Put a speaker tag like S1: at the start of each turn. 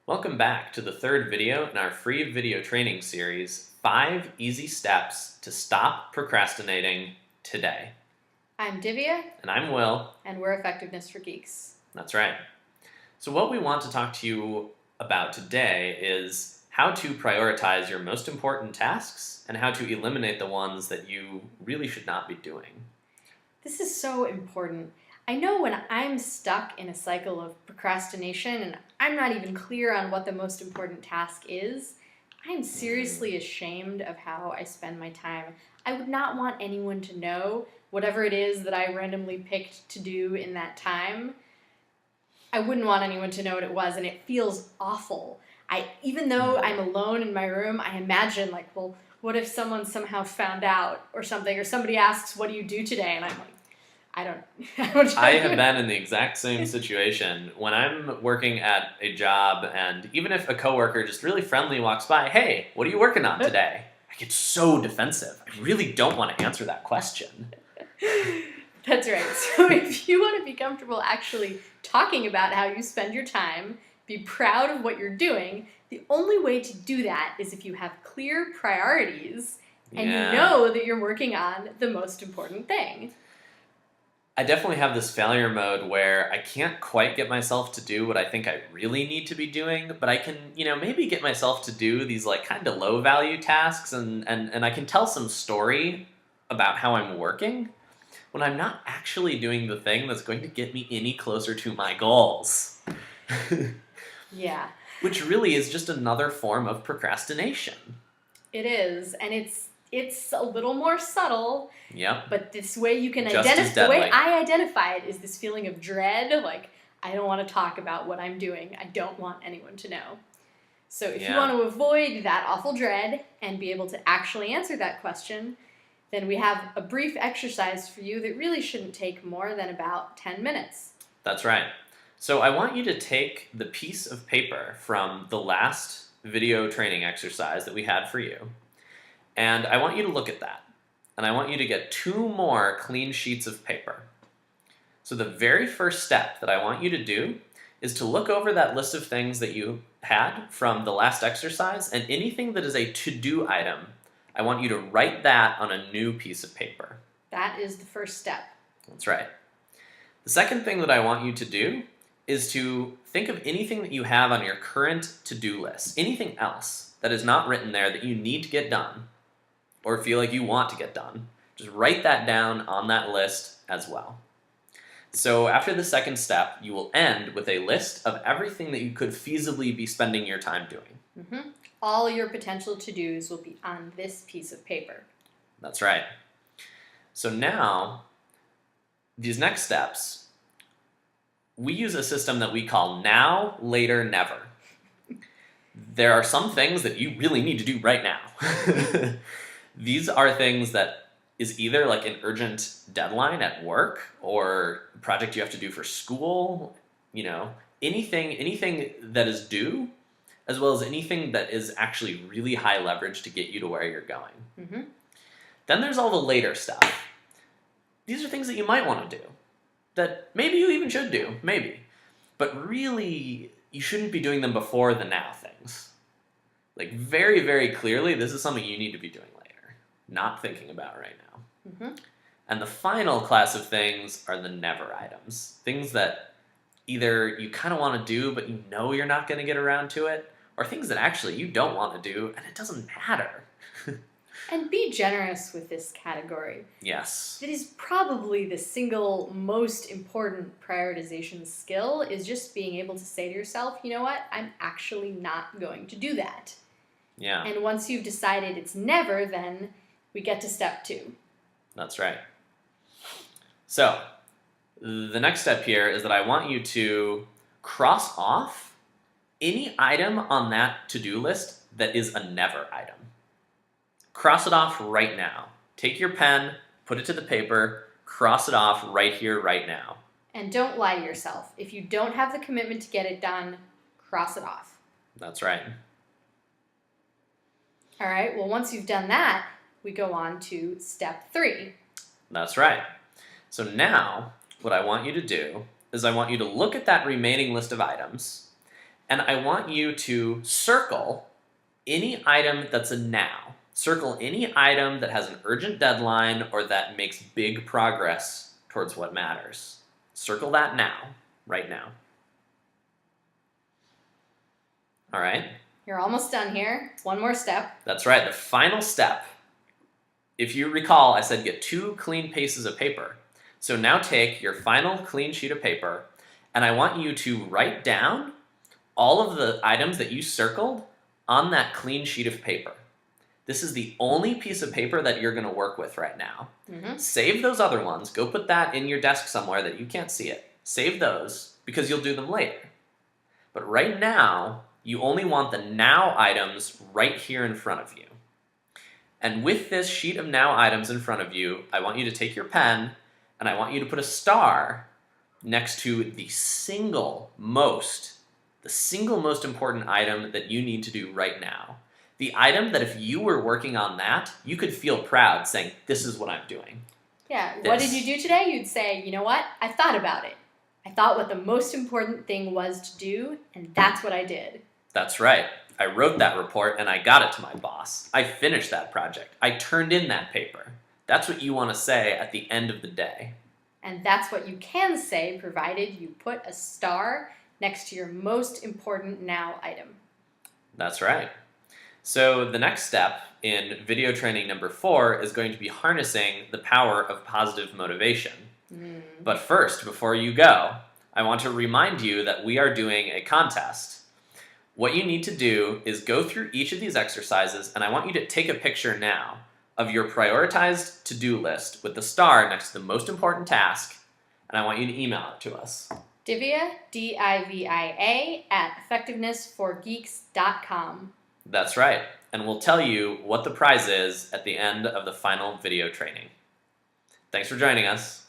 S1: Welcome back to the third video in our free video training series, 5 Easy Steps to Stop Procrastinating Today.
S2: I'm Divya.
S1: And I'm Will.
S2: And we're Effectiveness for Geeks.
S1: That's right. So what we want to talk to you about today is how to prioritize your most important tasks and how to eliminate the ones that you really should not be doing.
S2: This is so important. I know when I'm stuck in a cycle of procrastination and I'm not even clear on what the most important task is, I'm seriously ashamed of how I spend my time. I would not want anyone to know whatever it is that I randomly picked to do in that time. I wouldn't want anyone to know what it was, and it feels awful. Even though I'm alone in my room, I imagine well, what if someone somehow found out or something, or somebody asks, "What do you do today?" And I'm like, I
S1: have been in the exact same situation when I'm working at a job, and even if a coworker just really friendly walks by, "Hey, what are you working on today?" I get so defensive. I really don't want to answer that question.
S2: That's right. So if you want to be comfortable actually talking about how you spend your time, be proud of what you're doing, the only way to do that is if you have clear priorities and you know that you're working on the most important thing.
S1: I definitely have this failure mode where I can't quite get myself to do what I think I really need to be doing, but I can, maybe get myself to do these kind of low value tasks and I can tell some story about how I'm working when I'm not actually doing the thing that's going to get me any closer to my goals.
S2: Yeah.
S1: Which really is just another form of procrastination.
S2: It is, and it's a little more subtle.
S1: Yep.
S2: But this way you can identify, the way I identify it is this feeling of dread, I don't want to talk about what I'm doing. I don't want anyone to know. So if you want to avoid that awful dread and be able to actually answer that question, then we have a brief exercise for you that really shouldn't take more than about 10 minutes.
S1: That's right. So I want you to take the piece of paper from the last video training exercise that we had for you, and I want you to look at that. And I want you to get 2 more clean sheets of paper. So the very first step that I want you to do is to look over that list of things that you had from the last exercise, and anything that is a to-do item, I want you to write that on a new piece of paper.
S2: That is the first step.
S1: That's right. The second thing that I want you to do is to think of anything that you have on your current to-do list, anything else that is not written there that you need to get done, or feel like you want to get done. Just write that down on that list as well. So after the second step, you will end with a list of everything that you could feasibly be spending your time doing.
S2: Mm-hmm. All your potential to-dos will be on this piece of paper.
S1: That's right. So now, these next steps, we use a system that we call now, later, never. There are some things that you really need to do right now. These are things that is either an urgent deadline at work or a project you have to do for school, anything that is due, as well as anything that is actually really high leverage to get you to where you're going.
S2: Mm-hmm.
S1: Then there's all the later stuff. These are things that you might want to do, that maybe you even should do, maybe. But really, you shouldn't be doing them before the now things. Very, very clearly, this is something you need to be doing later, not thinking about right now.
S2: Mm-hmm.
S1: And the final class of things are the never items. Things that either you kind of want to do, but you know you're not going to get around to it, or things that actually you don't want to do, and it doesn't matter.
S2: And be generous with this category.
S1: Yes.
S2: It is probably the single most important prioritization skill, is just being able to say to yourself, you know what, I'm actually not going to do that.
S1: Yeah.
S2: And once you've decided it's never, then we get to step 2.
S1: That's right. So, the next step here is that I want you to cross off any item on that to-do list that is a never item. Cross it off right now. Take your pen, put it to the paper, cross it off right here, right now.
S2: And don't lie to yourself. If you don't have the commitment to get it done, cross it off.
S1: That's right.
S2: All right, well, once you've done that, we go on to step 3.
S1: That's right. So now, what I want you to do is I want you to look at that remaining list of items And I want you to circle any item that's a now. Circle any item that has an urgent deadline or that makes big progress towards what matters. Circle that now, right now. All right?
S2: You're almost done here. One more step.
S1: That's right, the final step. If you recall, I said get 2 clean pieces of paper. So now take your final clean sheet of paper, and I want you to write down all of the items that you circled on that clean sheet of paper. This is the only piece of paper that you're going to work with right now. Save those other ones. Go put that in your desk somewhere that you can't see it. Save those because you'll do them later. But right now, you only want the now items right here in front of you. And with this sheet of now items in front of you, I want you to take your pen and I want you to put a star next to the single most important item that you need to do right now. The item that if you were working on that, you could feel proud saying, this is what I'm doing.
S2: Yeah, what did you do today? You'd say, you know what? I thought about it. I thought what the most important thing was to do, and that's what I did.
S1: That's right. I wrote that report and I got it to my boss. I finished that project. I turned in that paper. That's what you want to say at the end of the day.
S2: And that's what you can say provided you put a star next to your most important now item.
S1: That's right. So the next step in video training number 4 is going to be harnessing the power of positive motivation. But first, before you go, I want to remind you that we are doing a contest. What you need to do is go through each of these exercises, and I want you to take a picture now of your prioritized to-do list with the star next to the most important task, and I want you to email it to us.
S2: Divya, D-I-V-I-A, @effectivenessforgeeks.com.
S1: That's right, and we'll tell you what the prize is at the end of the final video training. Thanks for joining us.